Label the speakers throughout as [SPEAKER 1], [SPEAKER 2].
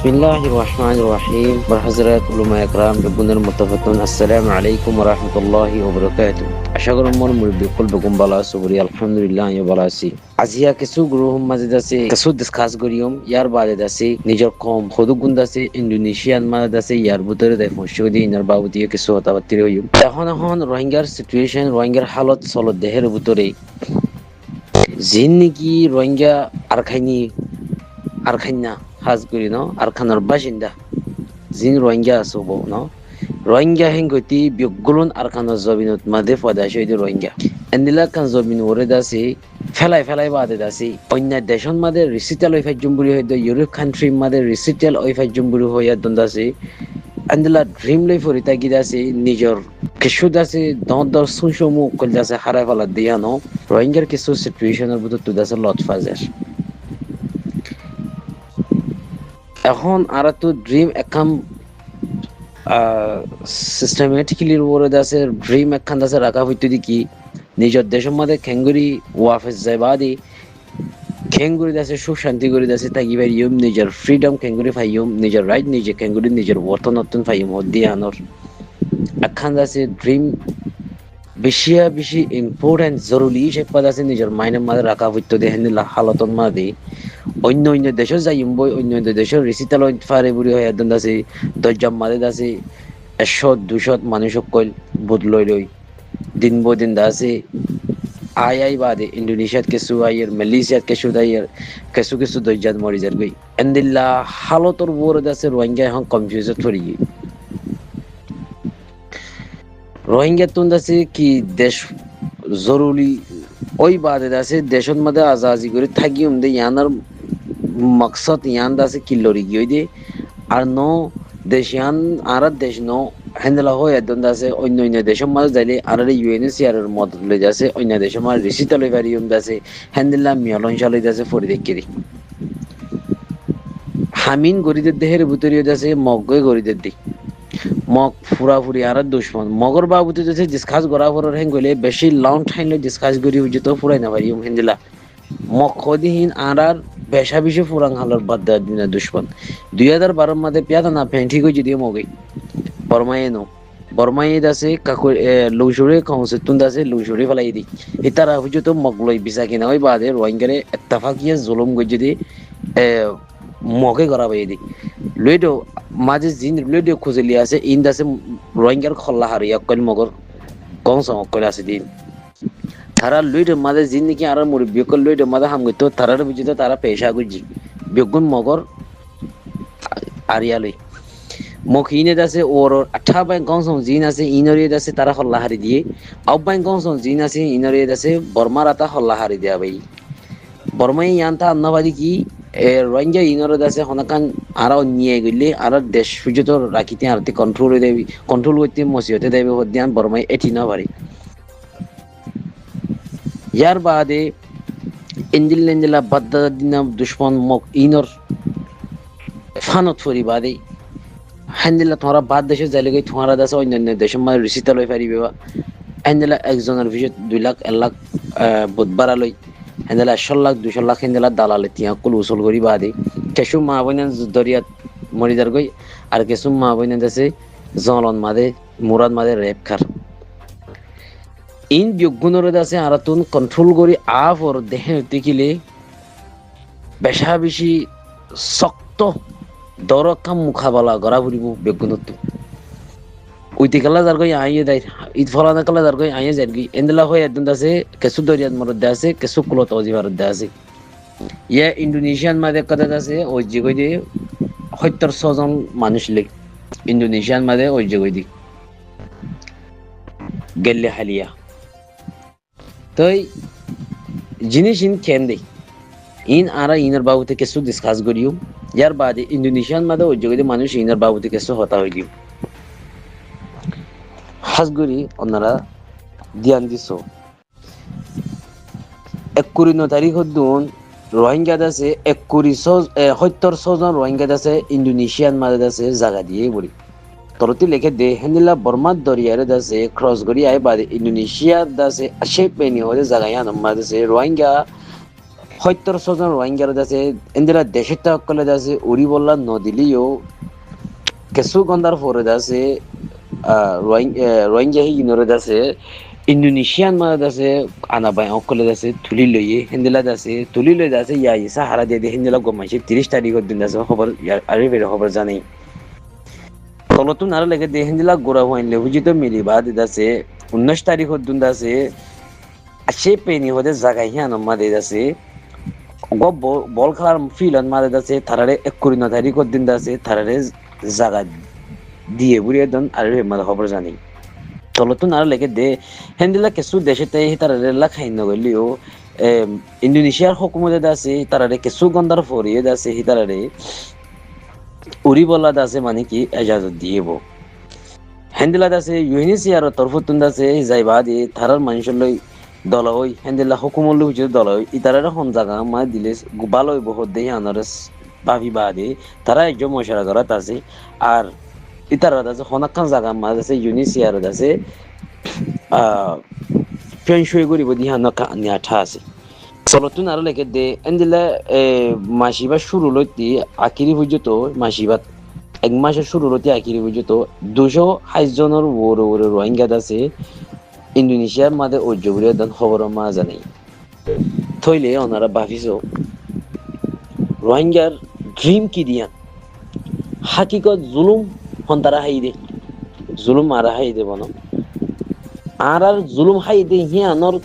[SPEAKER 1] Bismillahirrahmanirrahim. Berhazrat ulama ikram begunar mutafatun. Assalamu alaikum warahmatullahi wabarakatuh. আশা করি মন মুরব্বী কুল বেগুম বালা সুবরি আলহামদুলিল্লাহ ইয়া বালা আছি আজিয়া কিছু গ্রুপ মাঝে আছে কিছু ডিসকাস করিয়ম ইয়ার বাদে আছে নিজের কম খদু গুন্দ আছে ইন্দোনেশিয়ান মাঝে আছে ইয়ার ভিতরে দেখ ফসদি ইনার বাবু দিয়ে কিছু কথাবার্তা হইম এখন রোহিঙ্গার সিচুয়েশন রোহিঙ্গার হালত চলত দেহের ভিতরে জিন নাকি রোহিঙ্গা আর খাইনা হাজ করি ন আর খানার বাসিন্দা জিন রোহিঙ্গা আসব ন রোহিঙ্গা হেঙ্গতি বিগুলন আর খানার জবিনত মাদে ফদা শহীদ রোহিঙ্গা এন্দিলা খান জবিন ওরে দাসি ফেলাই বাদে দাসি অন্য দেশন মাদে রিসিটাল ওই ফাইজুমবুরি হইতো ইউরোপ কান্ট্রি মাদে রিসিটাল ওই ফাইজুমবুরি হইয়া দন্দাসি এন্দিলা ড্রিম লাইফ হরিতা গিদাসি নিজর কিছু দাসি দর সুনসমু কল দাসি হারাই ফেলা দিয়া ন রোহিঙ্গার কিছু সিচুয়েশনের ভিতর তু দাসে লটফাজের এখন আর তো ড্রিম একখান সিস্টেমেটিক্যালি ওরে দাসে ড্রিম একখান দাসে রাখা হইতো কি নিজের দেশের মধ্যে খেঙ্গুরি ওয়াফেস যাইবাদি খেঙ্গুরি দাসে সুখ শান্তি করে দাসে থাকি পারিম নিজের ফ্রিডম খেঙ্গুরি পাইম নিজের রাইট নিজে খেঙ্গুরি নিজের বর্তন পাইম হদ্দি আনর একখান দাসে ড্রিম বেশি ইম্পর্টেন্ট জরুরি সে পদ আছে নিজের মাইনের মাঝে রাখা হইতো দেখেন হালতন মাঝে অন্য দেশে যাইম বই অন্য দেশের রিসিতাল ফারে বুড়ি হয়ে একদম আছে 10 মাদে আছে 100-200 মানুষ কইল বদলই দিন বদিন আছে আই বাদে ইন্দোনেশিয়াত কিছু আইয়ের মালয়েশিয়াত কিছু 10 মরি যার গই এন্দিল্লা হালতর বড় আছে রোহিঙ্গা এখন কনফিউজড পড়ি রোহিঙ্গা তুন আছে কি দেশ জরুরি ওই বাদে আছে দেশের মধ্যে আজাজি করে থাকিম দে ইয়ানার মকসদ ইয়ান দাসে কিল্লরি গিয়ে দে আর নো দেশিয়ান আর দেশ নো হ্যান্ডেলা হয় একদম দাসে অন্য দেশের মাঝে যাইলে আর ইউএনএসিআর এর মদত লই যাচ্ছে অন্য দেশের মাঝে রিসিতা লই পারিম দাসে হ্যান্ডেলা মিয়লন চালই দাসে ফরি দেখি দি হামিন গরিদের দেহের ভিতরে দাসে মগই গরিদের দি মগ ফুরাফুরি আর দুশ্মন মগর বাবুতে যাচ্ছে ডিসকাস করা পর হ্যাং গইলে বেশি লং টাইম ডিসকাস করি হইছে তো ফুরাই না পারিম হ্যান্ডেলা মগ খদিহীন আর বেশি ফুরাং হালার বাদ দেওয়ার দিন দুশ্মন 2012 মাদে পেয়াদা না ফেন্টি কই যদি মগই বর্মায়ে দাসে কাকু লৌসুরে কংসে তুন দাসে লৌসুরে ফেলাই দি ইতারা হইছে তো মগলই বিসা কিনা ওই বাদে রোহিঙ্গারে ইত্তেফাকিয়া জুলুম গই যদি মগে করা বাই দি লইডো মাঝে জিন লইডো খুঁজলি আছে ইন দাসে রোহিঙ্গার খল্লা হারিয়া কইল মগর কংস কইল আছে দিন তারা লইডো মাঝে জিন নাকি আর মুরি বিকল লইডো মাঝে হাম গইতো তারার বুঝিতো তারা পেশা গুজি বেগুন মগর আরিয়ালই মখিনে দাসে ওর 18 ব্যাংক কংস জিন আছে ইনরিয়ে দাসে তারা খল্লা হারি দিয়ে আব ব্যাংক কংস জিন আছে ইনরিয়ে দাসে বর্মার আতা খল্লা হারি দেয়া ভাই বর্মাই ইয়ান্তা আন্নাবাদি কি রোহিঙ্গা ইনরে দাসে হনাকান আরো নিয়ে গেলে আর দেশ সুযোগ রাখিতে আরতে কন্ট্রোল দেবি কন্ট্রোল করতে মসিহতে দেবে হদ্যান বর্মাই এটি না পারি ইয়ার বাদে এঞ্জেলা বাদ্দা দিনা দুশ্মন মক ইনর ফানত ফরি বাদে হ্যান্ডেলা তোমারা বাদ দেশে যাইলে গই তোমারা দাসে অন্যান্য দেশের মাঝে রিসিতা লই পারিবে বা হ্যান্ডেলা একজনের ভিতর 2 লাখ 1 লাখ বুধবার লই হ্যান্ডেলা 100 লাখ 200 লাখ হ্যান্ডেলা দালালে তিয়া কুল উসুল করি বাদে কেসু মা বইনান দরিয়াত মরিদার গই আর কেসু মা বইনান দাসে জলন মাদে মুরাদ মাদে রেপ খার ইন বিগুণরে দাসে আরাতুন কন্ট্রোল করি আফ ওর দেহে দেখিলে বেশি শক্ত দরকাম মুখাবালা গড়া ফুরিব বেগুণত উইতে কালা যার গই আইয়ে দেয় ঈদ ফলানা কালা যার গই আইয়ে যার গই এন্দলা হয় একদম দাসে কেসু দরিয়াত মরদ দাসে কেসু কুলত অজিবার দাসে ইয়া ইন্দোনেশিয়ান মাদে কথা দাসে ওই যে কই দে 76 জন মানুষ লেগ ইন্দোনেশিয়ান মাদে ওই যে কই দি গেলে হালিয়া তই জিনিস ইন কেন দে ইন আরা ইনার বাবুতে কিছু ডিসকাস করিও ইয়ার বাদে ইন্দোনেশিয়ান মাদে ওই যে কই মানুষ ইনার বাবুতে কিছু হতা হইলিও হাজগুড়ি ওনারা ধ্যান দিছ 21 তারিখ হদ্দুন রোহিঙ্গা দাসে 71 জন রোহিঙ্গা দাসে ইন্দোনেশিয়ান মাদে দাসে জায়গা দিয়ে বলি তরতি লেখে দে হেন্দিলা বর্মার দরিয়ারে দাসে ক্রস করি আই বাদে ইন্দোনেশিয়া দাসে আশে পেনি হলে জায়গা ইয়ান মাদে দাসে রোহিঙ্গা ৭০ জন রোহিঙ্গার আছে এন্দিরা দেশের তকলে আছে উড়ি বললা নদিলিও কিছু গন্ধার পরে আছে রোহিঙ্গা হিগিনরে আছে ইন্দোনেশিয়ান মাঝে আছে আনাবাই অকলে আছে তুলি লইয়ে হিন্দিলা আছে তুলি লই আছে ইয়াই সাহারা দিয়ে হিন্দিলা গমাইছে 30 তারিখের দিন আছে খবর আরে বেরে খবর জানি তলতুন আর লেগে দিয়ে হিন্দিলা গোড়া হইলে বুঝিত মিলিবা দিদাছে 19 তারিখের দিন আছে সে পেনি হতে জায়গায় হিয়ান মাদে আছে বল খেলার ফিল্ড মাদে আছে তারারে 21 তারিখের দিন আছে তারারে জায়গা দিয়ে বুড়িয়ে দেন আর মাদে খবর জানি তলতুন আর লেগে দে হেন্দিলা কিছু দেশে তারারে খাই নগলিও ইন্দোনেশিয়ার হকুমতে আছে তারারে কিছু গন্ধার ফরিয়ে আছে তারারে উড়ি বলা আছে মানে কি এজাজত দিয়েব হেন্দিলা আছে ইউএনএসিআর তরফতুন আছে যাইবা দিয়ে তারার মানুষের লই দল হই হেন্দিলা হকুমল হইছে দল হই ইতারারে হন জায়গা মা দিলে ভালো বহুত দেই আনারস ভাবি বাদে তারা একজন মশারা করাত আছে আর ইতারা আছে হনাক্কান জায়গা মা আছে ইউএনএসিআর আছে ফেনশুই করিব দিহানকা নিয়াঠা আছে চলতুন আর লেগে দে এন্দিলা মাসিবা শুরু লইতি আকিরি পর্যন্ত মাসিবাত 1 মাসের শুরু লইতি আকিরি পর্যন্ত 228 জনের ওরে রোহিঙ্গা আছে ইন্দোনেশিয়ার মাঝে ঐর্যগুলো দেন খবর মা জানি থইলে ওনারা ভাবিস রোহিঙ্গার ড্রিম কি দিয়ান হাকিকত জুলুম হন্তারা হাই দে জুলুম আর হাই দে বন আর জুলুম হাই দে হিয়ানর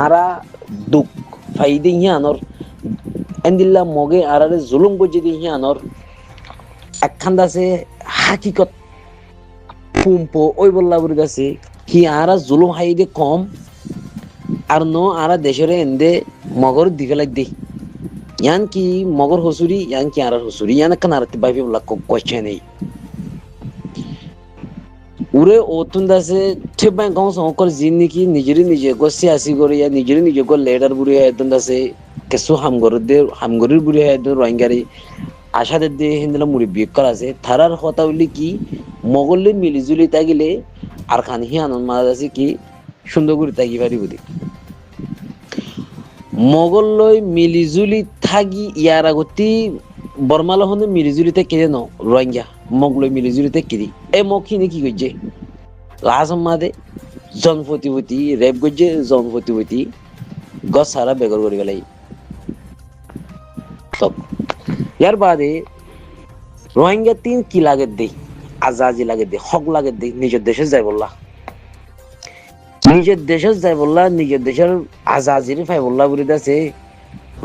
[SPEAKER 1] আরা দুঃখ ফাইদে হিয়ানর এন্দিল্লা মগে আর জুলুম গজে দি হিয়ানর একখান আছে হাকিকত পুম্পো ওই বললা বুড়ি আছে কি আরা জুলুম হাই দে কম আর ন আরা দেশের এন্দে মগর দিকে লাগ দে ইয়ান কি মগর হসুরি ইয়ান কি আর হসুরি ইয়ান কান আর ভাবি বলা কোয়েশ্চেন নেই উরে ওতুন দাসে ঠিক বাই গাঁও সকর জিন্নি কি নিজে গসি আসি করে ইয়া নিজে গো লেডার বুড়ি এতুন দাসে কেসু হামগরির বুড়ি এতুন রোহিঙ্গারি আশাদে দে হিন্দলা মুড়ি বিকল আছে থারার কথা হইলি কি মগলে মিলিজুলি তাগিলে আর খান হিয়ানন মারা আছে কি সুন্দর করে তাগি পারি বুঝি মগললৈ মিলিজুলি থাকি ইয়ার আগতি বর্মালহনে মিলিজুলিতে কেড়ে ন রোহিঙ্গা মগলৈ মিলিজুলিতে কিরি এই মগখিনি কি করছে লাজম্মাদে জনপতিপতি রেপ করছে জনপতিপতি গছ সারা বেগর করে গেলাই ইয়ার বাদে রোহিঙ্গা তিন কি লাগে দে আজাজি লাগে দে হক লাগে দে নিজের দেশে যায় বললা নিজের দেশের যাই বললা নিজের দেশের আজাজির ফাই বললা বলে আছে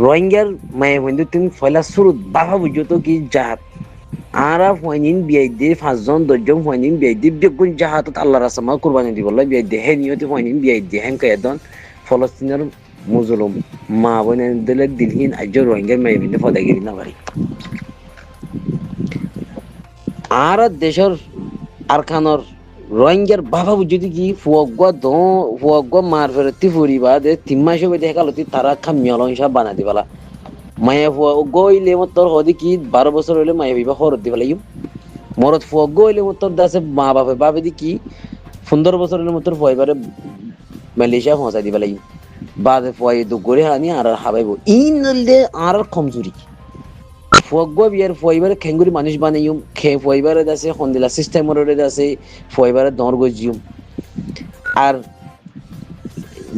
[SPEAKER 1] রোহিঙ্গার মায়ে বন্ধু তুমি ফয়লা শুরু বাবা বুঝো তো কি জাহাত আরা ফয়নিন বিয়াই দিয়ে 5 জন 10 জন ফয়নিন বিয়াই দিয়ে বেগুন জাহাতত আল্লাহ রাসমা কুরবানি দি বললা বিয়াই দিয়ে হে নিয়তি ফয়নিন বিয়াই দিয়ে হেন কায়দন ফলস্তিনের মুজলুম মা বনে দিলে দিলহীন আজ রোহিঙ্গার মায়ে বিন্দু ফদাগিরি না পারি আর দেশের আরখানর রোহিঙ্গার বাবা যদি কি ফুয়াগুয়া মার ফেরতি ফুরিবা দে 3 মাসে বেদে কালতি তারা খাম মিয়ালন সব বানা দিবালা মায়া ফুয়াগুয়া হইলে মতর হদি কি 12 বছর হইলে মায়া বিবা হরত দিবালা ইউ মরত ফুয়াগুয়া হইলে মতর দাসে মা বাপে দি কি 15 বছর হইলে মতর ফুয়াইবারে মালয়েশিয়া পৌঁছা দিবালা ইউ বাদে ফুয়াই দু গরে হানি আর হাবাইব ইন নলদে আর কমজুরি ফুয়াগুয়া বিয়ার ফুয়াইবারে খেঙ্গুরি মানুষ বানাইম ফুয়াইবারে দাসে হন্দিলা সিস্টেমরে দাসে ফুয়াইবারে দর গজিম আর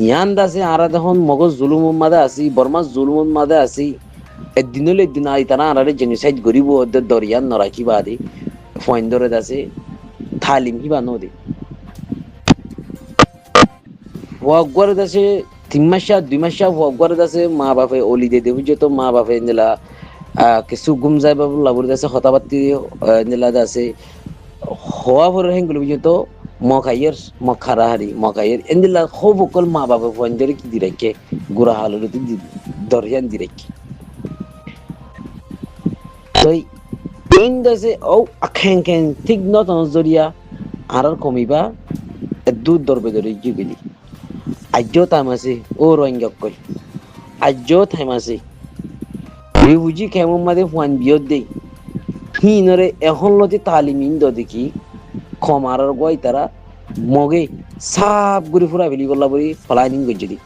[SPEAKER 1] ইয়ান দাসে আর তখন মগজ জুলুম মাদা আসি বর্মা জুলুম মাদা আসি একদিন আই তারা আরারে জেনোসাইড করিব ওদের দরিয়ান নরাকি বাদে ফয়েন্দরে দাসে থালিম হিবা নদে ফুয়াগুয়ারে দাসে 3 মাস 2 মাস ফুয়াগুয়ারে দাসে মা বাপে অলি দে দেবু তো মা বাপে নিলা কিছু গুম যায় বাবু লাবুর আছে হতাবাতি নিলা আছে হওয়া ভরে হেঙ্গুলো বুঝতো মখারাহারি মখাইয়ের এন্দিলা হব কল মা বাবা ফোনদের কি দিরাকে গুড়া হালুর দরিয়ান দিরাকে তো ইন দাসে ও আখেন কেন ঠিক নত জরিয়া আর কমিবা দুধ দরবে ধরে গিলি আজ্য তামাসে ও রোহিঙ্গা কল আজ্য থামাসে বুঝি কেমন মাদে ফোন বিয়ত দেই হিনরে এখন লতি তালিমিন দ দেখি খমারার গই তারা মগে সাপ গুরি ফুরা ফেলি বললা বলি ফলাইনিং গজ্জি দি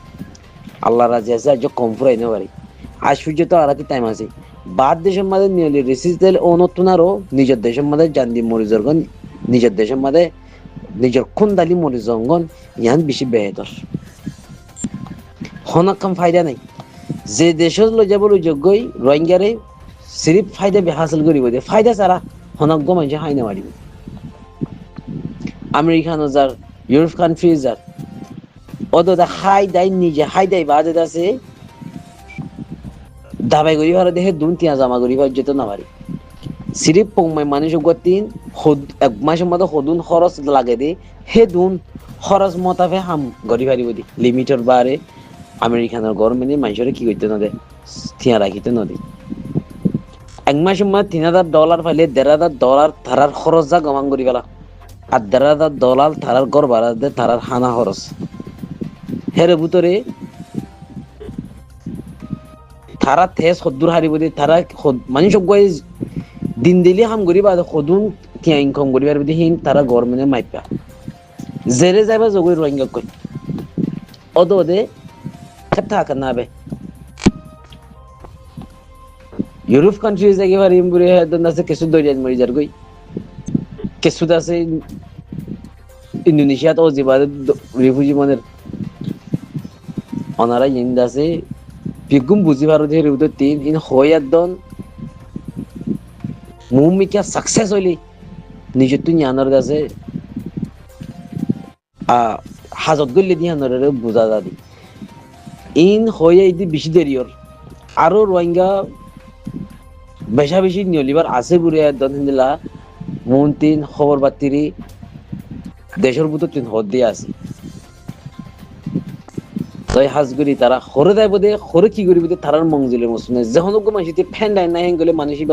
[SPEAKER 1] আল্লাহ রাজি আছে আজ কম ফুরাই না পারি আজ পর্যন্ত আরাতে টাইম আছে বাদ দেশের মাঝে নিয়লি রিসিসেল অনতুনারও নিজের দেশের মাঝে জান্দি মরিজরগন নিজের দেশের মাঝে নিজের খুন্দালি মরিজঙ্গন ইয়ান বেশি বেহতর হনক্ষম ফায়দা নাই যে দেশত লৈ যাব যোগ্যই রোহিঙ্গারে সিরিফ ফায়দা হাসিল করিব দে ফায়দা ছাড়া হনজ্ঞ মানুষ হাই না মারিব আমেরিকানো যার ইউরোপ কান্ট্রি যার অদা হাই দাই নিজে হাই দাই বাজে আছে দাবাই করি ভালো দেখে দুন তিয়া জামা করি ভাই যেত না পারি সিরিপ পংমাই মানুষ গতিন এক মাসের মধ্যে হদুন খরচ লাগে দে হে দুন খরচ মতাফে হাম গড়ি পারিব দি লিমিটের বারে আমেরিকানের গভর্নমেন্টে মানুষের কি করতে না দে থিয়া রাখিতে না দে এক মাসের মধ্যে $3,000 পাইলে $1,500 তারার খরচ যা গমান করি গেলা আর $1,500 তারার গড় বাড়া দে তারার হানা খরচ হেরে ভিতরে তারা তেজ সদ্দুর হারিব দে তারা মানুষ দিন দিলে হাম করি বা সদুন তিয়া ইনকাম করি পারবে দে হিন তারা গভর্নমেন্টে মাইপা জেরে যাইবা জগই রোহিঙ্গা কই অদ দে খেতা কানা বে ইউরোপ কান্ট্রিজ একেবারে ইমপুরে হেদন আছে কিছু দরিয়ান মরি যার কই কিছু আছে ইন্দোনেশিয়াত ও জিবাদ রিফিউজি মনের অনারা ইন্দ আছে পিগুম বুঝি পারো যে রিউদ তিন ইন হয়াদন মুমিকা সাকসেস হইলি নিজে তুই জানার কাছে হাজত গলি দিয়ে আনারে বুঝা যাদি ইন হয়ে ইদি বেশি দেরিয়র আরো রোহিঙ্গা বেশা বেশি নিয়লিবার আছে বুড়ে একদম হিন্দিলা মন তিন খবর বাতিরি দেশের ভিতর তিন হদ দিয়ে আছে তাই হাজগুড়ি তারা হরে দেয় বোধে হরে কি করিব তারার মংজিলের মৌসুমে যখন মানুষ ফ্যান ডাই নাই গেলে মানুষই